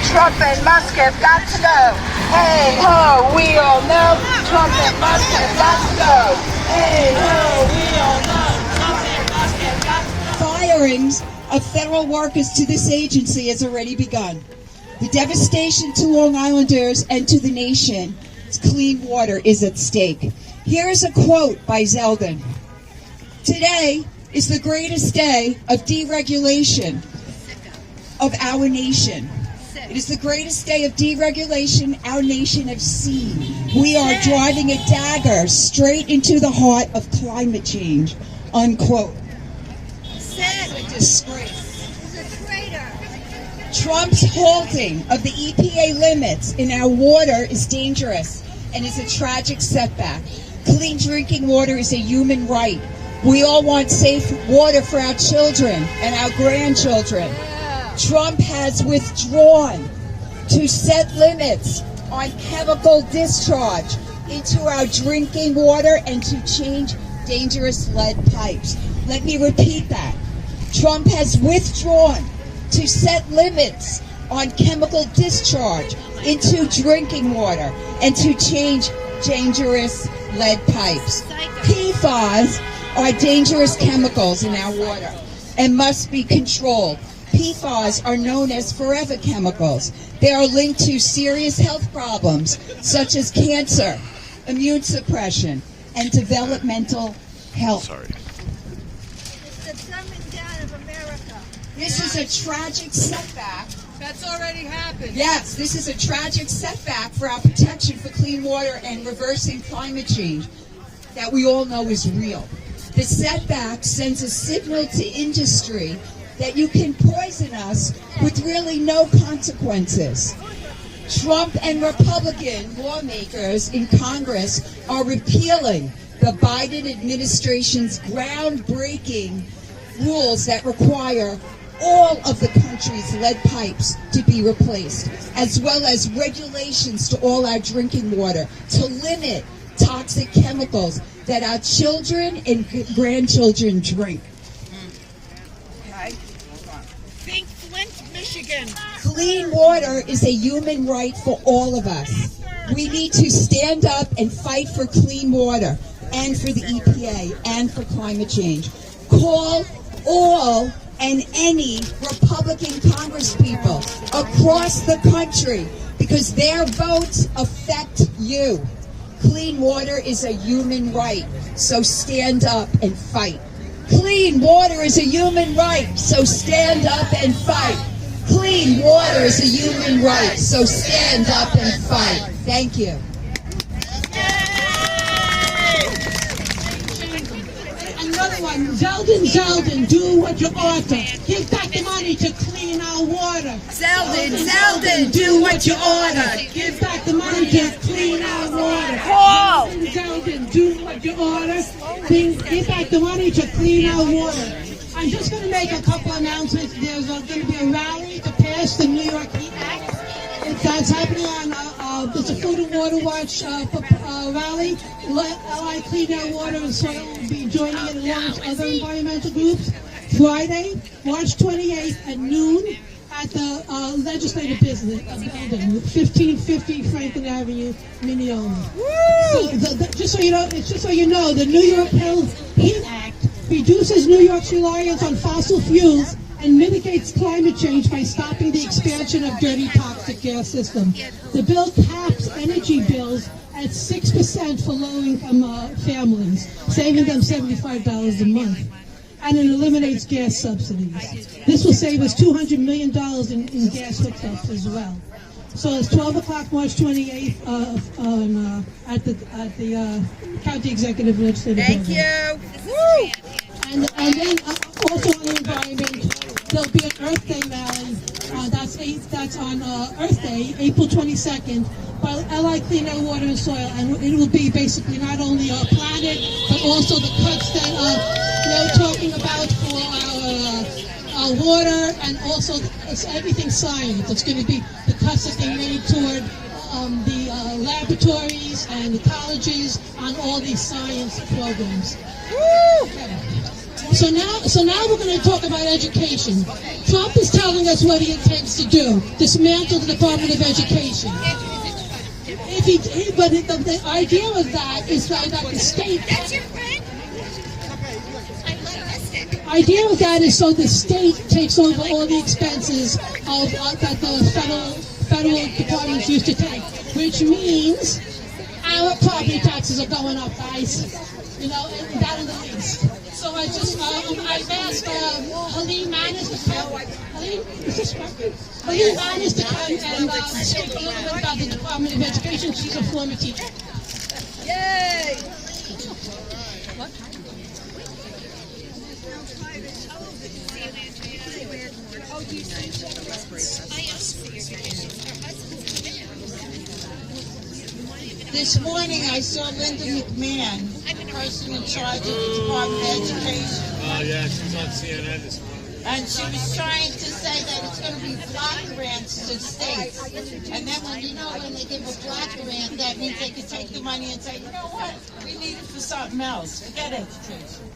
Trump and Musk have got to go. Hey ho, we all know Trump and Musk have got to go. Hey ho, we all know Trump and Musk have got to go. Firings of federal workers to this agency has already begun. The devastation to Long Islanders and to the nation, clean water is at stake. Here is a quote by Zeldin. Today is the greatest day of deregulation of our nation. It is the greatest day of deregulation our nation has seen. We are driving a dagger straight into the heart of climate change, unquote. A disgrace. He's a traitor. Trump's halting of the EPA limits in our water is dangerous and is a tragic setback. Clean drinking water is a human right. We all want safe water for our children and our grandchildren. Trump has withdrawn to set limits on chemical discharge into our drinking water and to change dangerous lead pipes. Let me repeat that. Trump has withdrawn to set limits on chemical discharge into drinking water and to change dangerous lead pipes. PFAS are dangerous chemicals in our water and must be controlled. PFAS are known as forever chemicals. They are linked to serious health problems such as cancer, immune suppression, and developmental health. It's the dumbing down of America. This is a tragic setback. That's already happened. Yes, this is a tragic setback for our protection for clean water and reversing climate change that we all know is real. The setback sends a signal to industry that you can poison us with really no consequences. Trump and Republican lawmakers in Congress are repealing the Biden administration's groundbreaking rules that require all of the country's lead pipes to be replaced, as well as regulations to all our drinking water to limit toxic chemicals that our children and grandchildren drink. Think Flint, Michigan. Clean water is a human right for all of us. We need to stand up and fight for clean water and for the EPA and for climate change. Call all and any Republican congresspeople across the country because their votes affect you. Clean water is a human right, so stand up and fight. Clean water is a human right, so stand up and fight. Clean water is a human right, so stand up and fight. Thank you. Another one, Zeldin, do what you ought to. Give back the money to clean our water. Zeldin, do what you order. Give back the money to clean our water. Paul! Zeldin, do what you order. Give back the money to clean our water. I'm just going to make a couple announcements. There's going to be a rally to pass the New York Heat Act. That's happening on, there's a Food and Water Watch rally. LI Clean Our Water and Soil will be joining it along with other environmental groups. Friday, March 28th at noon at the Legislative Building, 1550 Franklin Avenue, Mineola. So, just so you know, the New York Heat Act reduces New York's reliance on fossil fuels and mitigates climate change by stopping the expansion of dirty toxic gas system. The bill caps energy bills at 6% for low-income families, saving them $75 a month. And it eliminates gas subsidies. This will save us $200 million in gas hookups as well. So it's 12 o'clock, March 28th, at the County Executive Legislative Building. Thank you. Woo! And then also on the environment, there'll be an Earth Day rally. That's on Earth Day, April 22nd, by LI Clean Our Water and Soil, and it will be basically not only our planet, but also the cuts that they're talking about for our water, and also it's everything science. It's going to be the cuts that they made toward the laboratories and the colleges on all these science programs. Woo! Okay. So now we're going to talk about education. Trump is telling us what he intends to do: dismantle the Department of Education. But the idea of that is that the state. That's your friend? Idea of that is so the state takes over all the expenses of that the federal departments used to take, which means our property taxes are going up, guys. You know, and that is the least. So I've asked Helene Manis to come. Helene, is this right? Helene Manis to come and speak a little bit about the Department of Education. She's a former teacher. Yay! This morning I saw Linda McMahon, the person in charge of the Department of Education. Oh yeah, she's on CNN this morning. And she was trying to say that it's going to be block grants to states. And then when they give a block grant, that means they can take the money and say, you know what, we need it for something else. Forget education.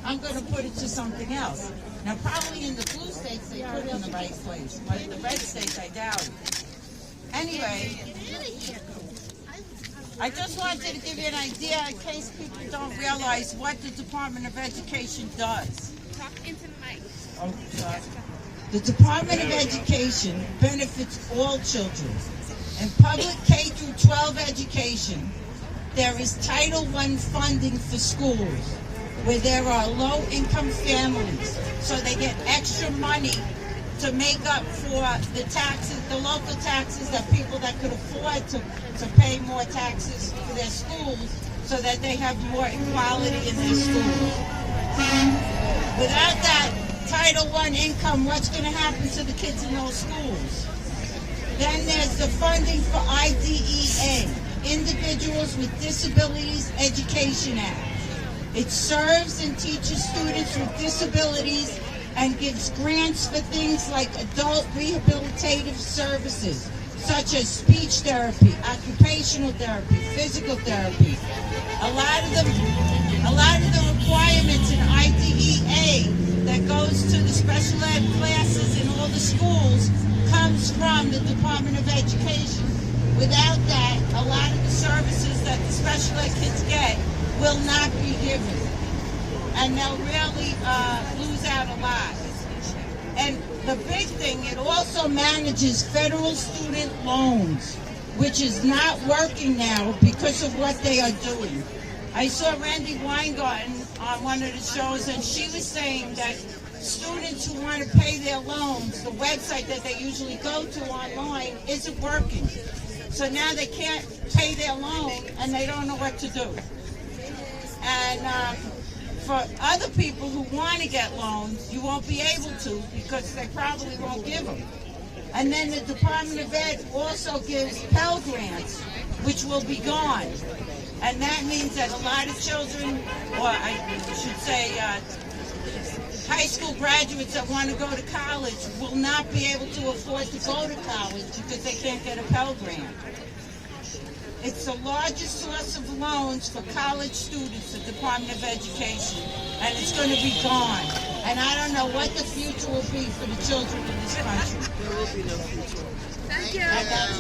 I'm going to put it to something else. Now probably in the blue states they put it in the right place, but in the red states I doubt it. Anyway, I just wanted to give you an idea in case people don't realize what the Department of Education does. Talk into the mic. Oh, sorry. The Department of Education benefits all children. In public K through 12 education, there is Title I funding for schools where there are low-income families, so they get extra money to make up for the taxes, the local taxes that people that could afford to pay more taxes for their schools so that they have more equality in their schools. Without that Title I income, what's going to happen to the kids in those schools? Then there's the funding for IDEA, Individuals with Disabilities Education Act. It serves and teaches students with disabilities and gives grants for things like adult rehabilitative services, such as speech therapy, occupational therapy, physical therapy. A lot of the requirements in IDEA that goes to the special ed classes in all the schools comes from the Department of Education. Without that, a lot of the services that the special ed kids get will not be given. And they'll really lose out a lot. And the big thing, it also manages federal student loans, which is not working now because of what they are doing. I saw Randy Weingarten on one of the shows, and she was saying that students who want to pay their loans, the website that they usually go to online isn't working. So now they can't pay their loan, and they don't know what to do. And for other people who want to get loans, you won't be able to because they probably won't give them. And then the Department of Ed also gives Pell Grants, which will be gone. And that means that a lot of children, or I should say high school graduates that want to go to college will not be able to afford to go to college because they can't get a Pell Grant. It's the largest source of loans for college students, the Department of Education, and it's going to be gone. And I don't know what the future will be for the children in this country. Thank you. And that's